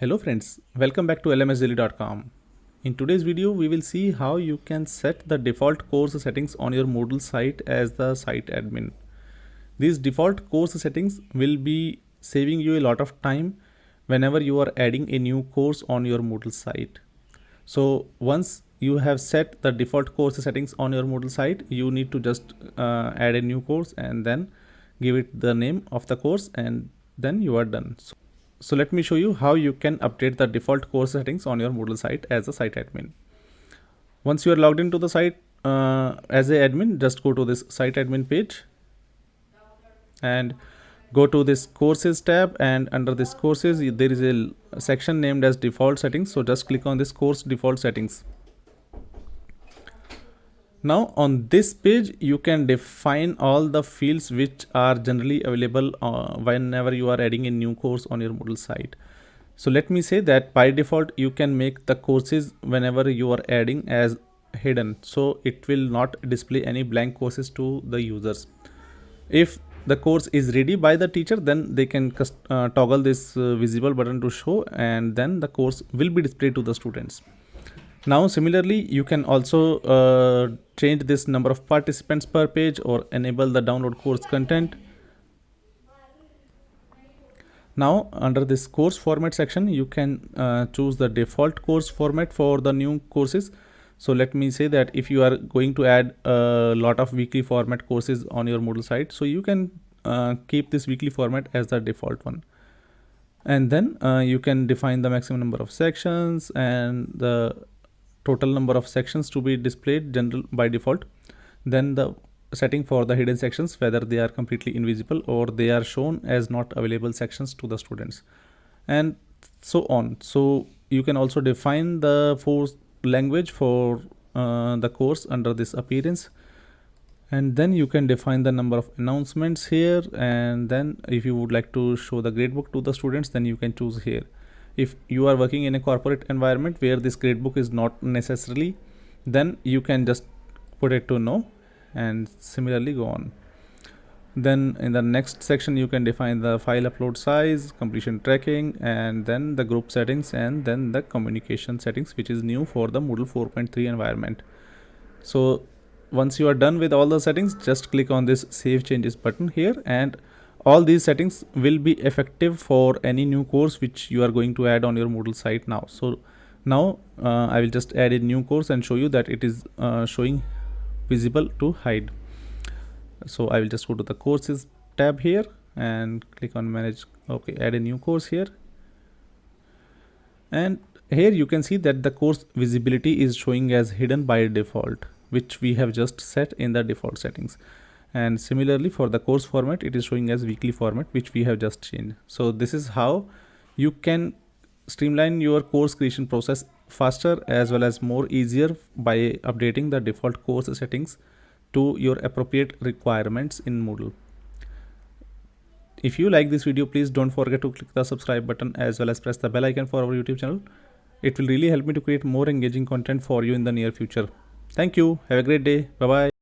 Hello friends, welcome back to lmsdaily.com. In today's video, we will see how you can set the default course settings on your Moodle site as the site admin. These default course settings will be saving you a lot of time whenever you are adding a new course on your Moodle site. So once you have set the default course settings on your Moodle site, you need to just add a new course and then give it the name of the course, and then you are done. So let me show you how you can update the default course settings on your Moodle site as a site admin. Once you are logged into the site as a admin, just go to this site admin page and go to this courses tab, and under this courses there is a section named as default settings. So just click on this course default settings. Now on this page you can define all the fields which are generally available whenever you are adding a new course on your Moodle site. So let me say that by default you can make the courses whenever you are adding as hidden, so it will not display any blank courses to the users. If the course is ready by the teacher, then they can toggle this visible button to show, and then the course will be displayed to the students. Now similarly, you can also change this number of participants per page or enable the download course content. Now under this course format section, you can choose the default course format for the new courses. So let me say that if you are going to add a lot of weekly format courses on your Moodle site, so you can keep this weekly format as the default one. And then you can define the maximum number of sections and the total number of sections to be displayed general by default. Then the setting for the hidden sections, whether they are completely invisible or they are shown as not available sections to the students, and so on. So you can also define the language for the course under this appearance, and then you can define the number of announcements here. And then if you would like to show the gradebook to the students, then you can choose here. If you are working in a corporate environment where this gradebook is not necessarily, then you can just put it to no, and similarly go on. Then in the next section you can define the file upload size, completion tracking, and then the group settings, and then the communication settings, which is new for the Moodle 4.3 environment. So once you are done with all the settings, just click on this save changes button here, and all these settings will be effective for any new course which you are going to add on your Moodle site now. So now I will just add a new course and show you that it is showing visible to hide. So I will just go to the courses tab here and click on manage. Okay, add a new course here, and here you can see that the course visibility is showing as hidden by default, which we have just set in the default settings. And similarly for the course format, it is showing as weekly format, which we have just changed. So this is how you can streamline your course creation process faster as well as more easier by updating the default course settings to your appropriate requirements in Moodle. If you like this video, please don't forget to click the subscribe button as well as press the bell icon for our YouTube channel. It will really help me to create more engaging content for you in the near future. Thank you. Have a great day. Bye bye.